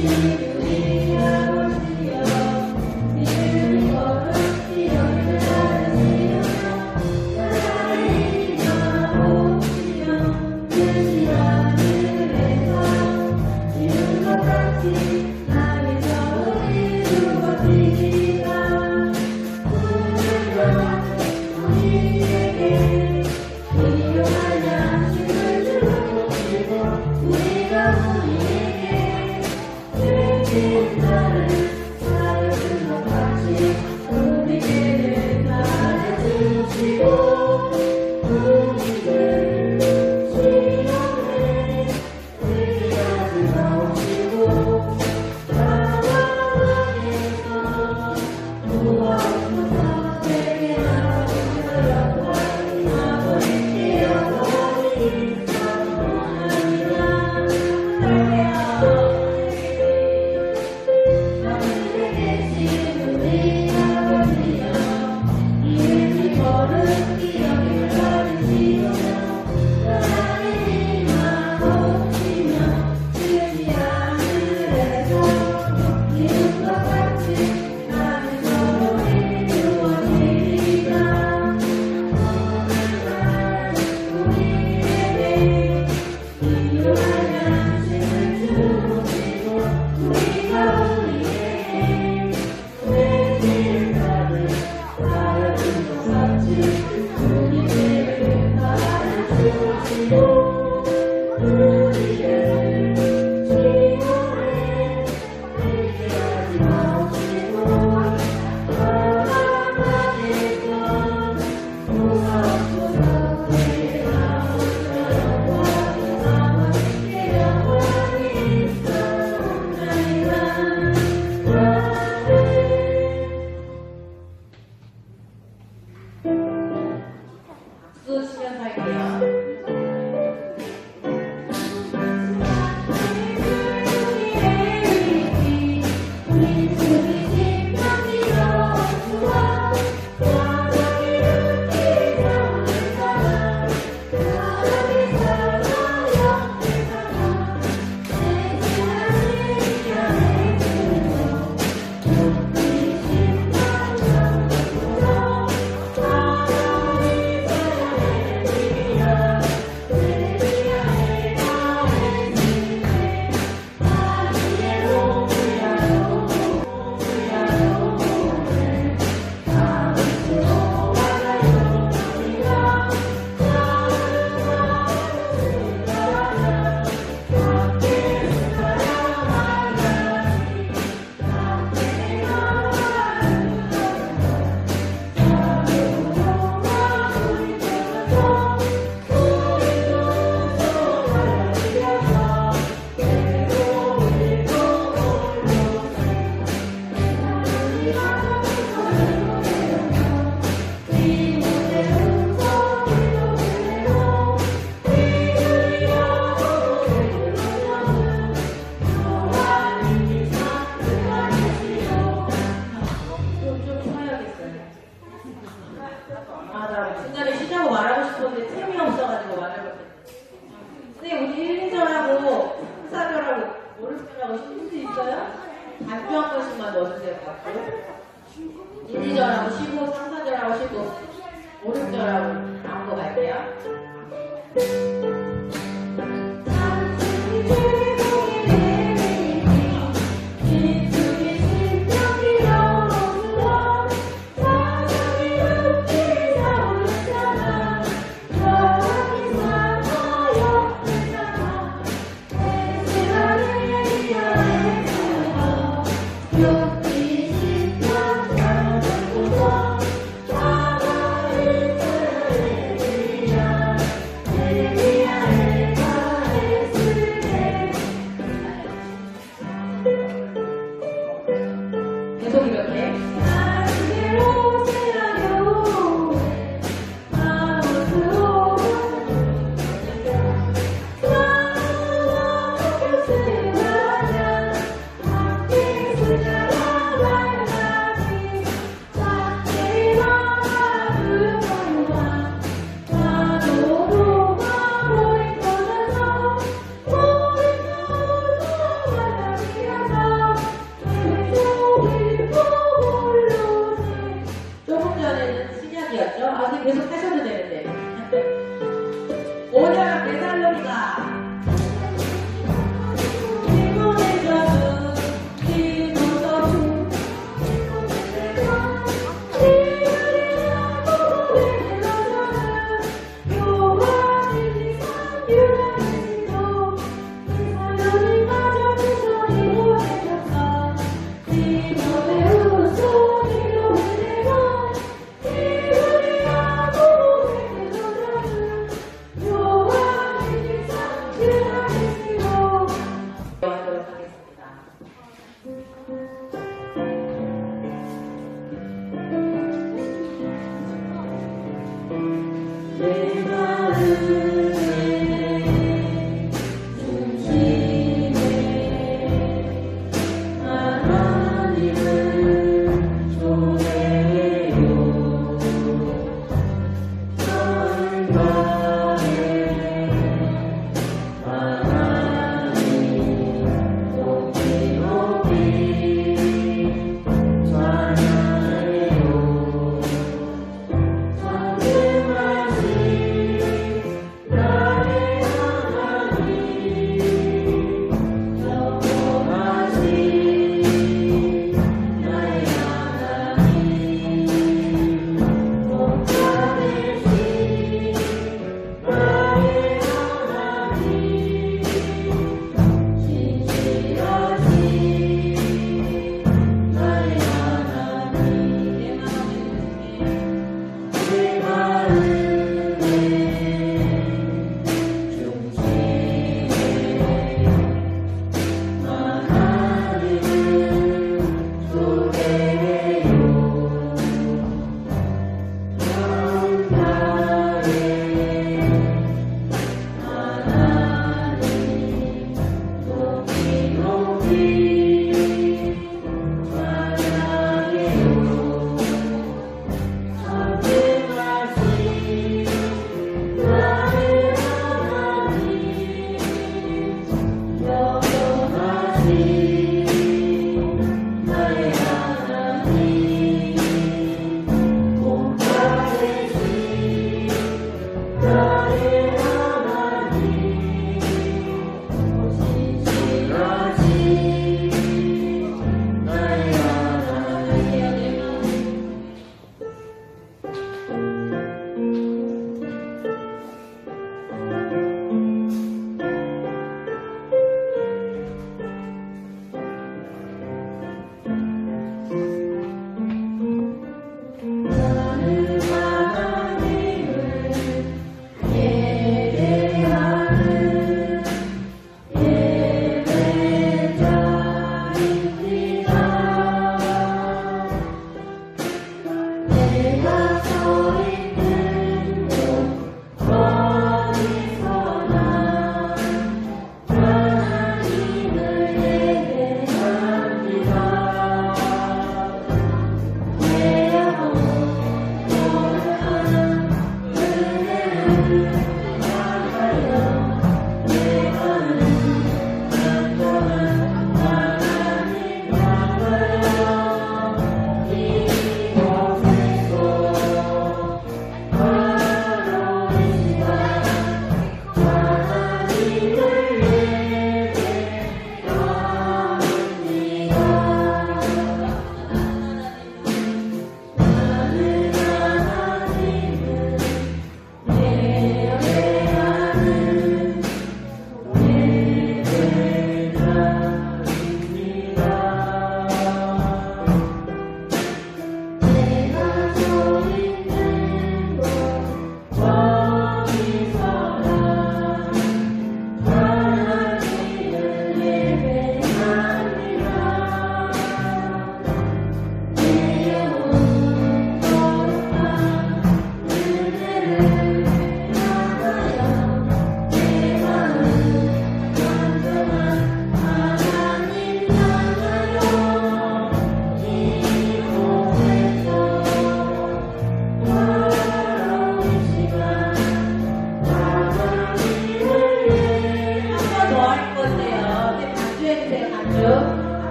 Yeah.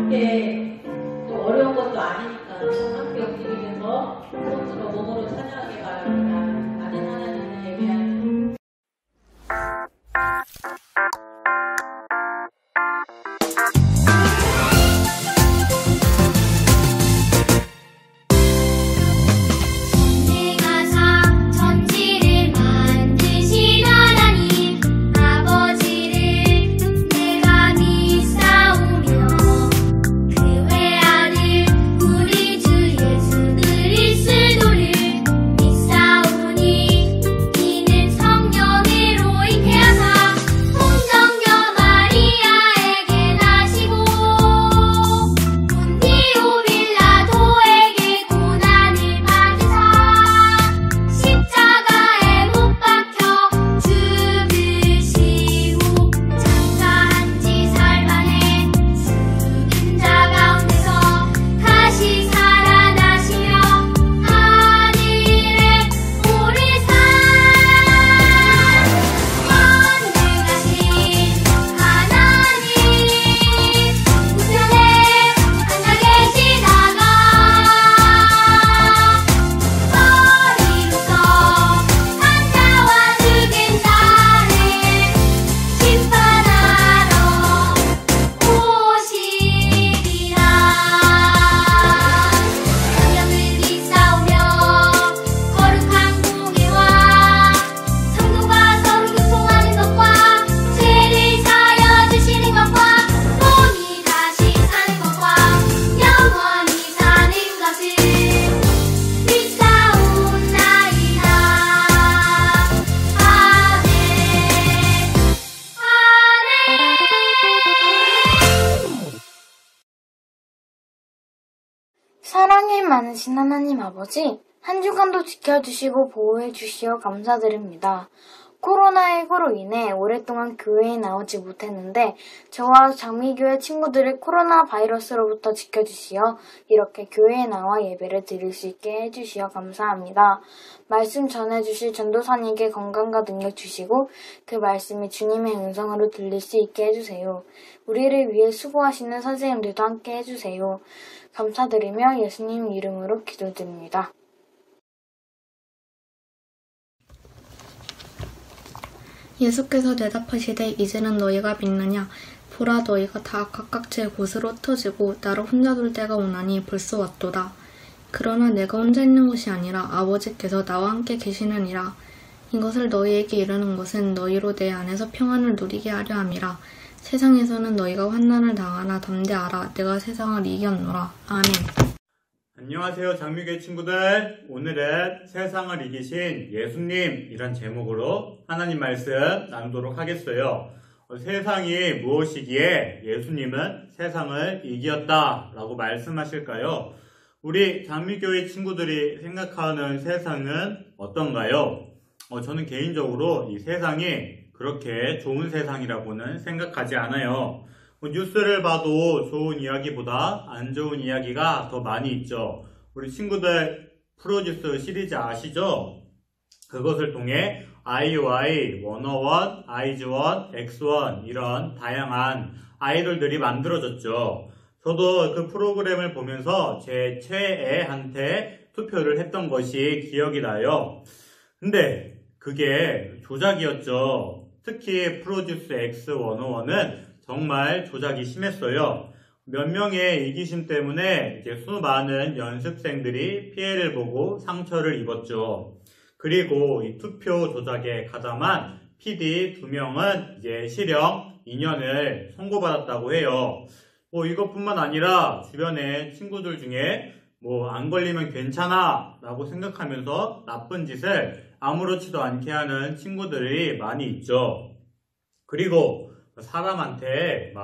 함께 또 어려운 것도 아니니까 함께 움직이면서 손으로 몸으로 찬양하기 바랍니다. 많은 하나님을 예배하는 사랑이 많으신 하나님 아버지, 한 주간도 지켜주시고 보호해 주시어 감사드립니다. 코로나19로 인해 오랫동안 교회에 나오지 못했는데 저와 장미교회 친구들을 코로나 바이러스로부터 지켜주시어 이렇게 교회에 나와 예배를 드릴 수 있게 해주시어 감사합니다. 말씀 전해주실 전도사님께 건강과 능력 주시고 그 말씀이 주님의 음성으로 들릴 수 있게 해주세요. 우리를 위해 수고하시는 선생님들도 함께 해주세요. 감사드리며 예수님 이름으로 기도드립니다. 예수께서 대답하시되 이제는 너희가 믿느냐? 보라 너희가 다 각각 제 곳으로 흩어지고 나를 혼자 둘 때가 오나니 벌써 왔도다. 그러나 내가 혼자 있는 것이 아니라 아버지께서 나와 함께 계시느니라. 이것을 너희에게 이르는 것은 너희로 내 안에서 평안을 누리게 하려 함이라. 세상에서는 너희가 환난을 당하나 담대하라. 내가 세상을 이겼노라. 아멘. 안녕하세요, 장미교회 친구들. 오늘은 세상을 이기신 예수님 이란 제목으로 하나님 말씀 나누도록 하겠어요. 세상이 무엇이기에 예수님은 세상을 이겼다 라고 말씀하실까요? 우리 장미교회 친구들이 생각하는 세상은 어떤가요? 저는 개인적으로 이 세상이 그렇게 좋은 세상이라고는 생각하지 않아요. 뉴스를 봐도 좋은 이야기보다 안 좋은 이야기가 더 많이 있죠. 우리 친구들 프로듀스 시리즈 아시죠? 그것을 통해 IOI, 101, I1, X1 이런 다양한 아이돌들이 만들어졌죠. 저도 그 프로그램을 보면서 제 최애한테 투표를 했던 것이 기억이 나요. 근데 그게 조작이었죠. 특히 프로듀스 X101은 정말 조작이 심했어요. 몇 명의 이기심 때문에 이제 수많은 연습생들이 피해를 보고 상처를 입었죠. 그리고 이 투표 조작에 가담한 PD 2명은 이제 실형 2년을 선고받았다고 해요. 이것뿐만 아니라 주변에 친구들 중에 안 걸리면 괜찮아 라고 생각하면서 나쁜 짓을 아무렇지도 않게 하는 친구들이 많이 있죠. 그리고 사람한테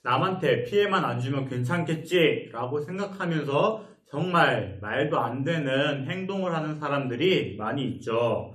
남한테 피해만 안 주면 괜찮겠지 라고 생각하면서 정말 말도 안 되는 행동을 하는 사람들이 많이 있죠.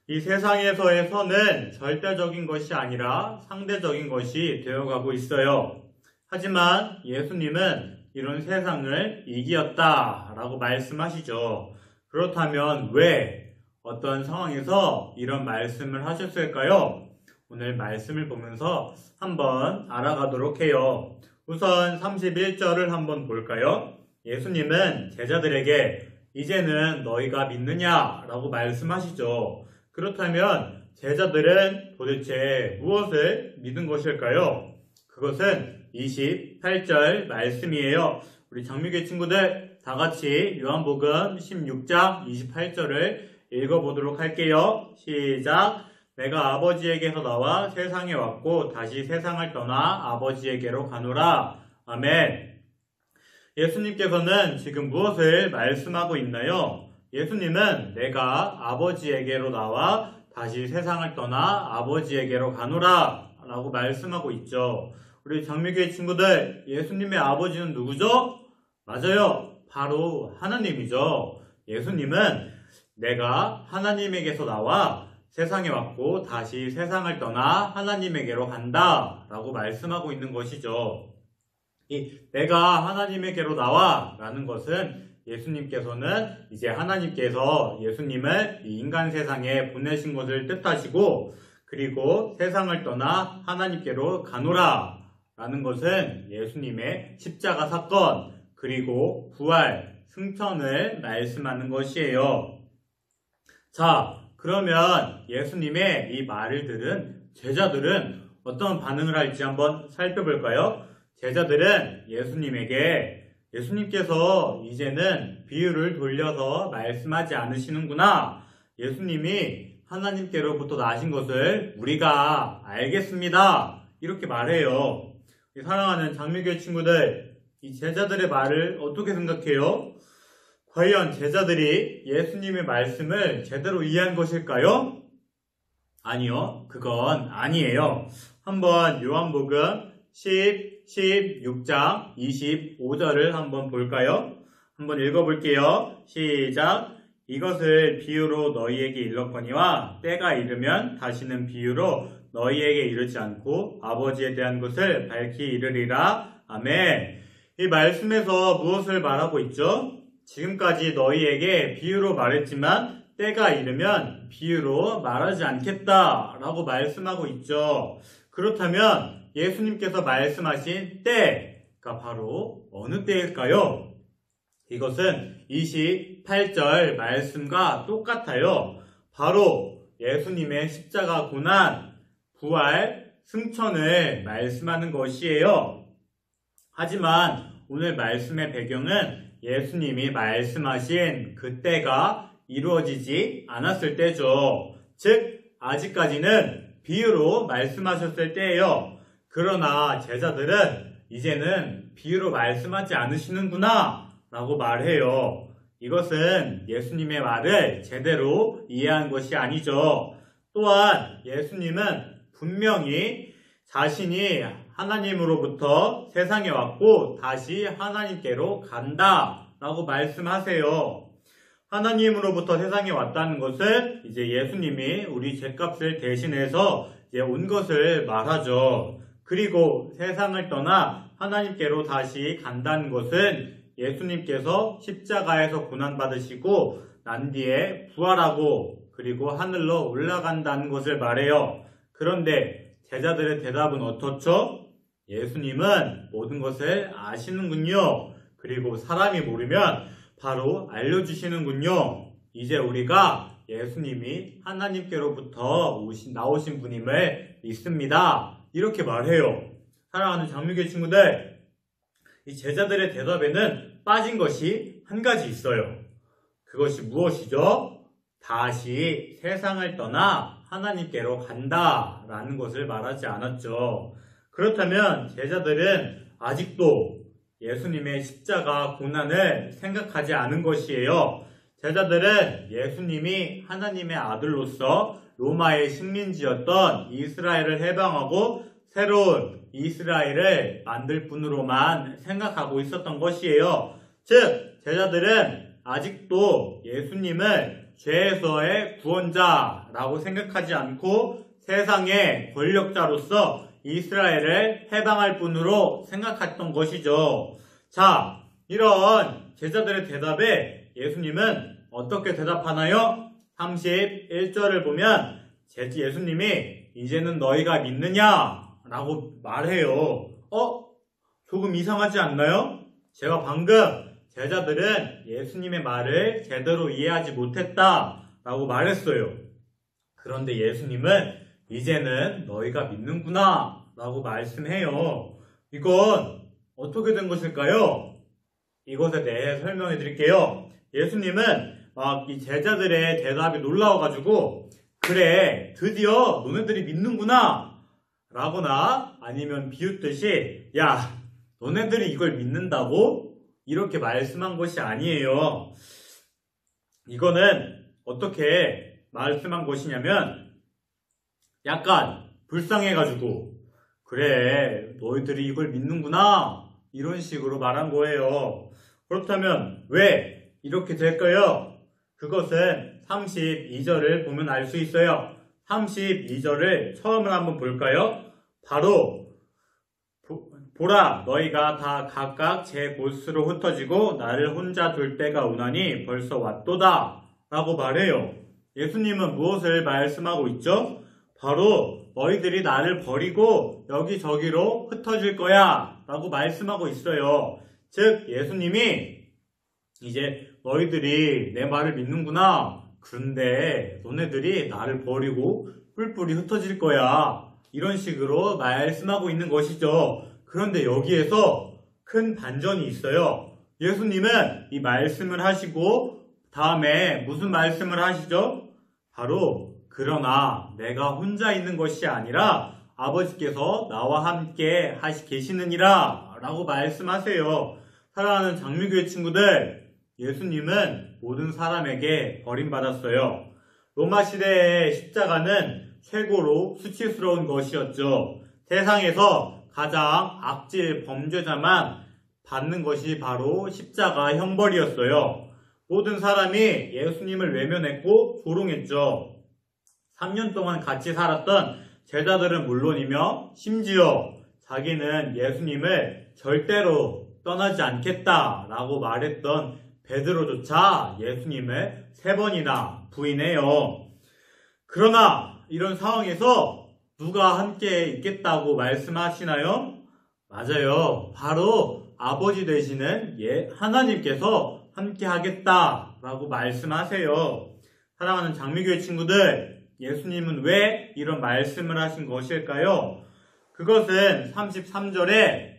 이 세상에서의 선은 절대적인 것이 아니라 상대적인 것이 되어가고 있어요. 하지만 예수님은 이런 세상을 이겼다 라고 말씀하시죠. 그렇다면 왜 어떤 상황에서 이런 말씀을 하셨을까요? 오늘 말씀을 보면서 한번 알아가도록 해요. 우선 31절을 한번 볼까요? 예수님은 제자들에게 이제는 너희가 믿느냐? 라고 말씀하시죠. 그렇다면 제자들은 도대체 무엇을 믿은 것일까요? 그것은 28절 말씀이에요. 우리 장미교회 친구들 다 같이 요한복음 16장 28절을 읽어보도록 할게요. 시작! 내가 아버지에게서 나와 세상에 왔고 다시 세상을 떠나 아버지에게로 가노라. 아멘. 예수님께서는 지금 무엇을 말씀하고 있나요? 예수님은 내가 아버지에게로 나와 다시 세상을 떠나 아버지에게로 가노라 라고 말씀하고 있죠. 우리 장미교회 친구들, 예수님의 아버지는 누구죠? 맞아요. 바로 하나님이죠. 예수님은 내가 하나님에게서 나와 세상에 왔고 다시 세상을 떠나 하나님에게로 간다 라고 말씀하고 있는 것이죠. 이 내가 하나님에게로 나와 라는 것은 예수님께서는 이제 하나님께서 예수님을 이 인간 세상에 보내신 것을 뜻하시고 그리고 세상을 떠나 하나님께로 가노라 라는 것은 예수님의 십자가 사건 그리고 부활, 승천을 말씀하는 것이에요. 자, 그러면 예수님의 이 말을 들은 제자들은 어떤 반응을 할지 한번 살펴볼까요? 제자들은 예수님께서 이제는 비유를 돌려서 말씀하지 않으시는구나. 예수님이 하나님께로부터 나신 것을 우리가 알겠습니다. 이렇게 말해요. 사랑하는 장미교회 친구들, 이 제자들의 말을 어떻게 생각해요? 과연 제자들이 예수님의 말씀을 제대로 이해한 것일까요? 아니요, 그건 아니에요. 한번 요한복음 16장 25절을 한번 볼까요? 한번 읽어볼게요. 시작! 이것을 비유로 너희에게 일렀거니와 때가 이르면 다시는 비유로 너희에게 이르지 않고 아버지에 대한 것을 밝히 이르리라. 아멘. 이 말씀에서 무엇을 말하고 있죠? 지금까지 너희에게 비유로 말했지만 때가 이르면 비유로 말하지 않겠다라고 말씀하고 있죠. 그렇다면 예수님께서 말씀하신 때가 바로 어느 때일까요? 이것은 28절 말씀과 똑같아요. 바로 예수님의 십자가 고난, 부활, 승천을 말씀하는 것이에요. 하지만 오늘 말씀의 배경은 예수님이 말씀하신 그때가 이루어지지 않았을 때죠. 즉 아직까지는 비유로 말씀하셨을 때예요. 그러나 제자들은 이제는 비유로 말씀하지 않으시는구나 라고 말해요. 이것은 예수님의 말을 제대로 이해한 것이 아니죠. 또한 예수님은 분명히 자신이 하나님으로부터 세상에 왔고 다시 하나님께로 간다 라고 말씀하세요. 하나님으로부터 세상에 왔다는 것은 이제 예수님이 우리 죄값을 대신해서 이제 온 것을 말하죠. 그리고 세상을 떠나 하나님께로 다시 간다는 것은 예수님께서 십자가에서 고난받으시고 난 뒤에 부활하고 그리고 하늘로 올라간다는 것을 말해요. 그런데 제자들의 대답은 어떻죠? 예수님은 모든 것을 아시는군요. 그리고 사람이 모르면 바로 알려주시는군요. 이제 우리가 예수님이 하나님께로부터 나오신 분임을 믿습니다. 이렇게 말해요. 사랑하는 장미교회 친구들, 이 제자들의 대답에는 빠진 것이 한 가지 있어요. 그것이 무엇이죠? 다시 세상을 떠나 하나님께로 간다라는 것을 말하지 않았죠. 그렇다면 제자들은 아직도 예수님의 십자가 고난을 생각하지 않은 것이에요. 제자들은 예수님이 하나님의 아들로서 로마의 식민지였던 이스라엘을 해방하고 새로운 이스라엘을 만들 분으로만 생각하고 있었던 것이에요. 즉, 제자들은 아직도 예수님을 죄에서의 구원자라고 생각하지 않고 세상의 권력자로서 이스라엘을 해방할 분으로 생각했던 것이죠. 자, 이런 제자들의 대답에 예수님은 어떻게 대답하나요? 31절을 보면 예수님이 이제는 너희가 믿느냐? 라고 말해요. 조금 이상하지 않나요? 제가 방금 제자들은 예수님의 말을 제대로 이해하지 못했다 라고 말했어요. 그런데 예수님은 이제는 너희가 믿는구나 라고 말씀해요. 이건 어떻게 된 것일까요? 이것에 대해 설명해 드릴게요. 예수님은 막 이 제자들의 대답이 놀라워가지고 그래 드디어 너네들이 믿는구나 라거나 아니면 비웃듯이 야 너네들이 이걸 믿는다고? 이렇게 말씀한 것이 아니에요. 이거는 어떻게 말씀한 것이냐면 약간 불쌍해가지고 그래 너희들이 이걸 믿는구나 이런 식으로 말한 거예요. 그렇다면 왜 이렇게 될까요? 그것은 32절을 보면 알 수 있어요. 32절을 처음으로 한번 볼까요? 바로 보라 너희가 다 각각 제 곳으로 흩어지고 나를 혼자 둘 때가 오나니 벌써 왔도다 라고 말해요. 예수님은 무엇을 말씀하고 있죠? 바로 너희들이 나를 버리고 여기저기로 흩어질 거야 라고 말씀하고 있어요. 즉 예수님이 이제 너희들이 내 말을 믿는구나. 그런데 너네들이 나를 버리고 뿔뿔이 흩어질 거야. 이런 식으로 말씀하고 있는 것이죠. 그런데 여기에서 큰 반전이 있어요. 예수님은 이 말씀을 하시고 다음에 무슨 말씀을 하시죠? 바로 그러나 내가 혼자 있는 것이 아니라 아버지께서 나와 함께 계시느니라 라고 말씀하세요. 사랑하는 장미교회 친구들, 예수님은 모든 사람에게 버림받았어요. 로마 시대의 십자가는 최고로 수치스러운 것이었죠. 세상에서 가장 악질 범죄자만 받는 것이 바로 십자가 형벌이었어요. 모든 사람이 예수님을 외면했고 조롱했죠. 3년 동안 같이 살았던 제자들은 물론이며 심지어 자기는 예수님을 절대로 떠나지 않겠다라고 말했던 베드로조차 예수님을 3번이나 부인해요. 그러나 이런 상황에서 누가 함께 있겠다고 말씀하시나요? 맞아요. 바로 아버지 되시는 하나님께서 함께 하겠다라고 말씀하세요. 사랑하는 장미교회 친구들, 예수님은 왜 이런 말씀을 하신 것일까요? 그것은 33절에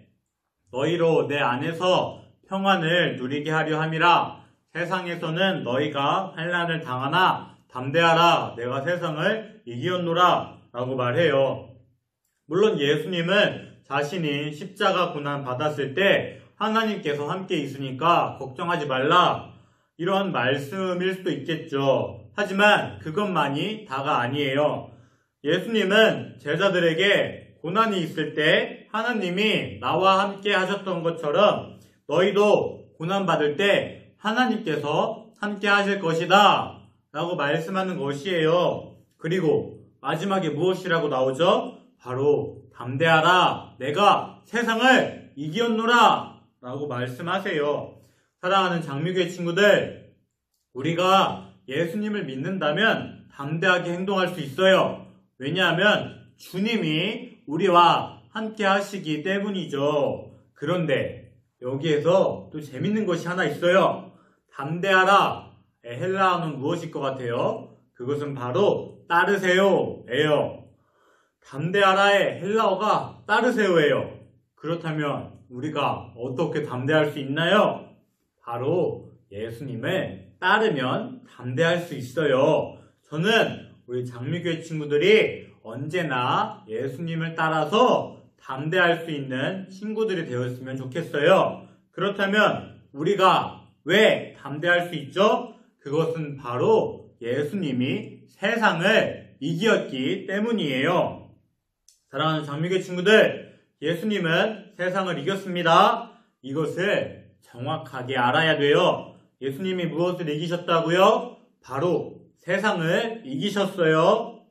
너희로 내 안에서 평안을 누리게 하려 함이라. 세상에서는 너희가 환난을 당하나 담대하라. 내가 세상을 이기었노라 라고 말해요. 물론 예수님은 자신이 십자가 고난 받았을 때 하나님께서 함께 있으니까 걱정하지 말라 이런 말씀일 수도 있겠죠. 하지만 그것만이 다가 아니에요. 예수님은 제자들에게 고난이 있을 때 하나님이 나와 함께 하셨던 것처럼 너희도 고난받을 때 하나님께서 함께 하실 것이다 라고 말씀하는 것이에요. 그리고 마지막에 무엇이라고 나오죠? 바로 담대하라. 내가 세상을 이기었노라 라고 말씀하세요. 사랑하는 장미교회 친구들, 우리가 예수님을 믿는다면 담대하게 행동할 수 있어요. 왜냐하면 주님이 우리와 함께 하시기 때문이죠. 그런데 여기에서 또 재밌는 것이 하나 있어요. 담대하라. 헬라어는 무엇일 것 같아요? 그것은 바로 따르세요예요. 담대하라의 헬라어가 따르세요예요. 그렇다면 우리가 어떻게 담대할 수 있나요? 바로 예수님을 따르면 담대할 수 있어요. 저는 우리 장미교회 친구들이 언제나 예수님을 따라서 담대할 수 있는 친구들이 되었으면 좋겠어요. 그렇다면 우리가 왜 담대할 수 있죠? 그것은 바로 예수님이 세상을 이기었기 때문이에요. 사랑하는 장미교회 친구들, 예수님은 세상을 이겼습니다. 이것을 정확하게 알아야 돼요. 예수님이 무엇을 이기셨다고요? 바로 세상을 이기셨어요.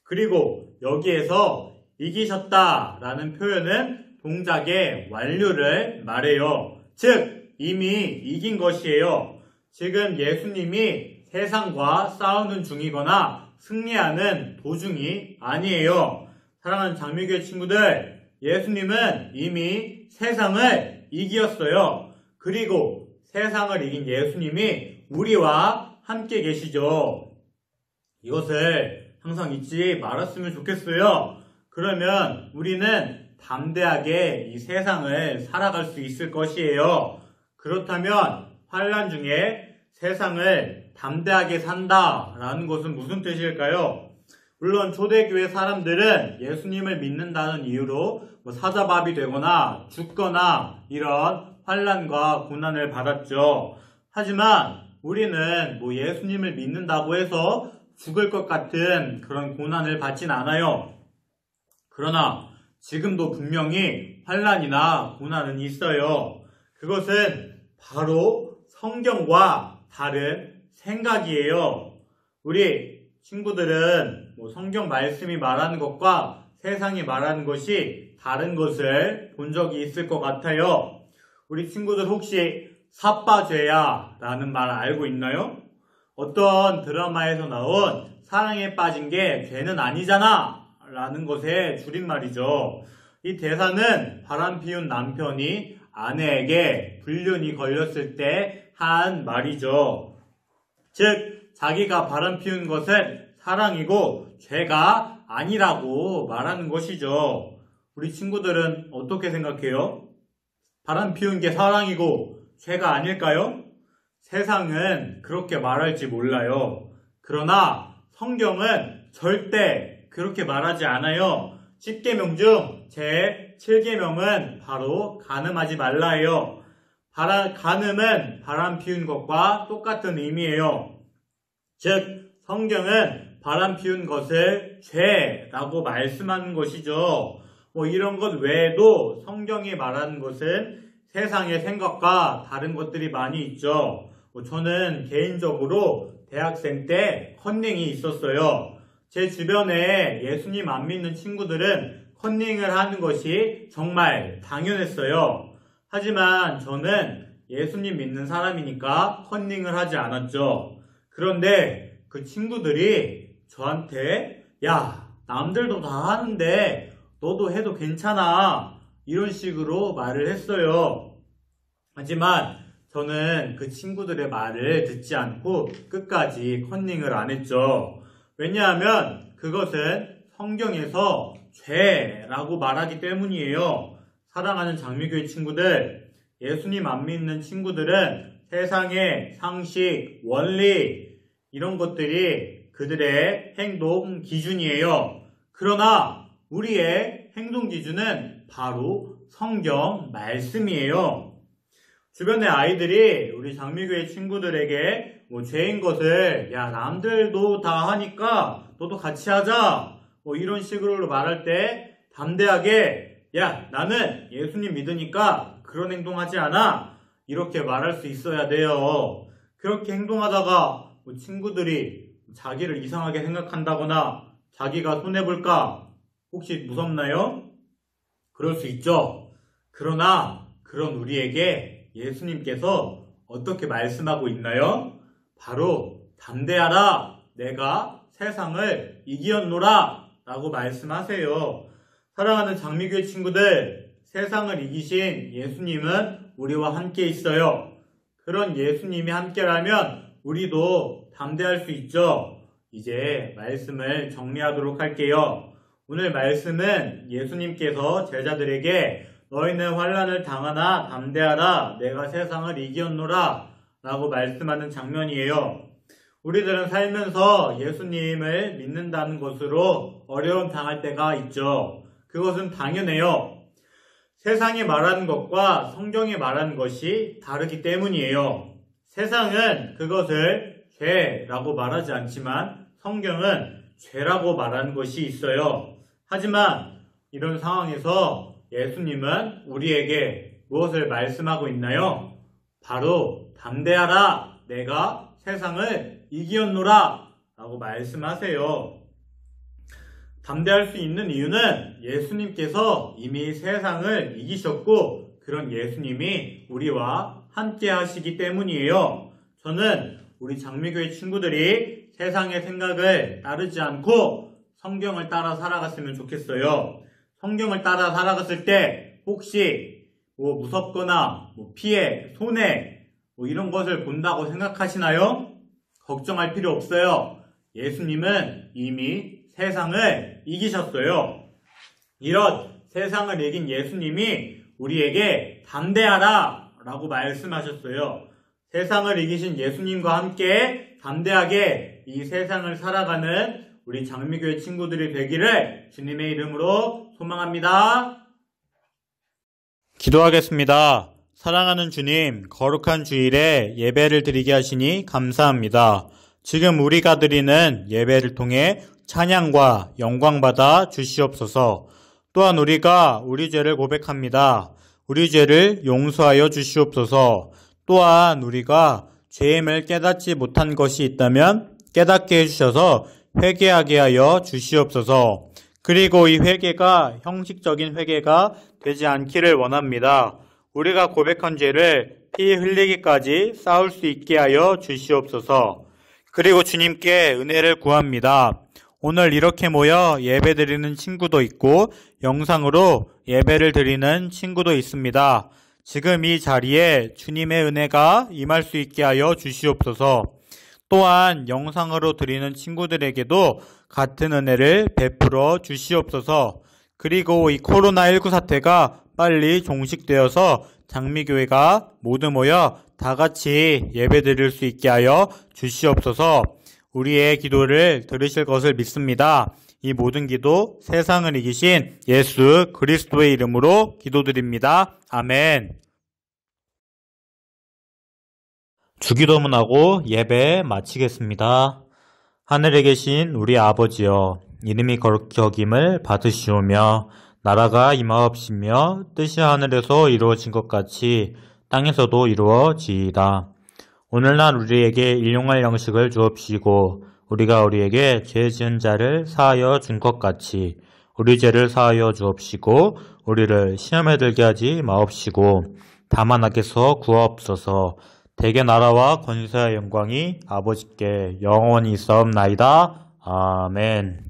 그리고 여기에서 이기셨다라는 표현은 동작의 완료를 말해요. 즉, 이미 이긴 것이에요. 지금 예수님이 세상과 싸우는 중이거나 승리하는 도중이 아니에요. 사랑하는 장미교회 친구들, 예수님은 이미 세상을 이기었어요. 그리고 세상을 이긴 예수님이 우리와 함께 계시죠. 이것을 항상 잊지 말았으면 좋겠어요. 그러면 우리는 담대하게 이 세상을 살아갈 수 있을 것이에요. 그렇다면 환난 중에 세상을 담대하게 산다라는 것은 무슨 뜻일까요? 물론 초대교회 사람들은 예수님을 믿는다는 이유로 사자밥이 되거나 죽거나 이런 환난과 고난을 받았죠. 하지만 우리는 예수님을 믿는다고 해서 죽을 것 같은 그런 고난을 받진 않아요. 그러나 지금도 분명히 환난이나 고난은 있어요. 그것은 바로 성경과 다른 생각이에요. 우리 친구들은 성경 말씀이 말하는 것과 세상이 말하는 것이 다른 것을 본 적이 있을 것 같아요. 우리 친구들 혹시 사빠죄야 라는 말 알고 있나요? 어떤 드라마에서 나온 사랑에 빠진 게 죄는 아니잖아 라는 것의 줄임말이죠. 이 대사는 바람 피운 남편이 아내에게 불륜이 걸렸을 때 한 말이죠. 즉, 자기가 바람 피운 것은 사랑이고 죄가 아니라고 말하는 것이죠. 우리 친구들은 어떻게 생각해요? 바람 피운 게 사랑이고 죄가 아닐까요? 세상은 그렇게 말할지 몰라요. 그러나 성경은 절대 그렇게 말하지 않아요. 10계명 중 제 7계명은 바로 간음하지 말라예요. 간음은 바람 피운 것과 똑같은 의미예요. 즉, 성경은 바람 피운 것을 죄라고 말씀하는 것이죠. 이런 것 외에도 성경이 말하는 것은 세상의 생각과 다른 것들이 많이 있죠. 저는 개인적으로 대학생 때 컨닝이 있었어요. 제 주변에 예수님 안 믿는 친구들은 컨닝을 하는 것이 정말 당연했어요. 하지만 저는 예수님 믿는 사람이니까 컨닝을 하지 않았죠. 그런데 그 친구들이 저한테 야, 남들도 다 하는데 너도 해도 괜찮아, 이런 식으로 말을 했어요. 하지만 저는 그 친구들의 말을 듣지 않고 끝까지 컨닝을 안 했죠. 왜냐하면 그것은 성경에서 죄라고 말하기 때문이에요. 사랑하는 장미교회 친구들, 예수님 안 믿는 친구들은 세상의 상식, 원리, 이런 것들이 그들의 행동 기준이에요. 그러나 우리의 행동 기준은 바로 성경 말씀이에요. 주변의 아이들이 우리 장미교회 친구들에게 죄인 것을 야, 남들도 다 하니까 너도 같이 하자, 이런 식으로 말할 때 담대하게 야, 나는 예수님 믿으니까 그런 행동하지 않아, 이렇게 말할 수 있어야 돼요. 그렇게 행동하다가 친구들이 자기를 이상하게 생각한다거나 자기가 손해볼까 혹시 무섭나요? 그럴 수 있죠. 그러나 그런 우리에게 예수님께서 어떻게 말씀하고 있나요? 바로 담대하라, 내가 세상을 이기었노라 라고 말씀하세요. 사랑하는 장미교회 친구들, 세상을 이기신 예수님은 우리와 함께 있어요. 그런 예수님이 함께라면 우리도 담대할 수 있죠. 이제 말씀을 정리하도록 할게요. 오늘 말씀은 예수님께서 제자들에게 너희는 환난을 당하나 담대하라, 내가 세상을 이기었노라 라고 말씀하는 장면이에요. 우리들은 살면서 예수님을 믿는다는 것으로 어려움 당할 때가 있죠. 그것은 당연해요. 세상이 말하는 것과 성경이 말하는 것이 다르기 때문이에요. 세상은 그것을 죄라고 말하지 않지만 성경은 죄라고 말하는 것이 있어요. 하지만 이런 상황에서 예수님은 우리에게 무엇을 말씀하고 있나요? 바로 담대하라, 내가 세상을 이기었노라 라고 말씀하세요. 담대할 수 있는 이유는 예수님께서 이미 세상을 이기셨고 그런 예수님이 우리와 함께 하시기 때문이에요. 저는 우리 장미교회 친구들이 세상의 생각을 따르지 않고 성경을 따라 살아갔으면 좋겠어요. 성경을 따라 살아갔을 때 혹시 무섭거나 피해, 손해 이런 것을 본다고 생각하시나요? 걱정할 필요 없어요. 예수님은 이미 세상을 이기셨어요. 이런 세상을 이긴 예수님이 우리에게 담대하라 라고 말씀하셨어요. 세상을 이기신 예수님과 함께 담대하게 이 세상을 살아가는 우리 장미교회 친구들이 되기를 주님의 이름으로 소망합니다. 기도하겠습니다. 사랑하는 주님, 거룩한 주일에 예배를 드리게 하시니 감사합니다. 지금 우리가 드리는 예배를 통해 찬양과 영광 받아 주시옵소서. 또한 우리가 우리 죄를 고백합니다. 우리 죄를 용서하여 주시옵소서. 또한 우리가 죄임을 깨닫지 못한 것이 있다면 깨닫게 해주셔서 회개하게 하여 주시옵소서. 그리고 이 회개가 형식적인 회개가 되지 않기를 원합니다. 우리가 고백한 죄를 피 흘리기까지 싸울 수 있게 하여 주시옵소서. 그리고 주님께 은혜를 구합니다. 오늘 이렇게 모여 예배 드리는 친구도 있고 영상으로 예배를 드리는 친구도 있습니다. 지금 이 자리에 주님의 은혜가 임할 수 있게 하여 주시옵소서. 또한 영상으로 드리는 친구들에게도 같은 은혜를 베풀어 주시옵소서. 그리고 이 코로나19 사태가 빨리 종식되어서 장미교회가 모두 모여 다 같이 예배 드릴 수 있게 하여 주시옵소서. 우리의 기도를 들으실 것을 믿습니다. 이 모든 기도 세상을 이기신 예수 그리스도의 이름으로 기도드립니다. 아멘. 주기도문하고 예배 마치겠습니다. 하늘에 계신 우리 아버지여, 이름이 거룩히 여김을 받으시오며 나라가 임하옵시며 뜻이 하늘에서 이루어진 것 같이 땅에서도 이루어지이다. 오늘날 우리에게 일용할 양식을 주옵시고 우리가 우리에게 죄 지은 자를 사하여 준 것 같이 우리 죄를 사하여 주옵시고 우리를 시험에 들게 하지 마옵시고 다만 악에서 구하옵소서. 대개 나라와 권세와 영광이 아버지께 영원히 있사옵나이다. 아멘.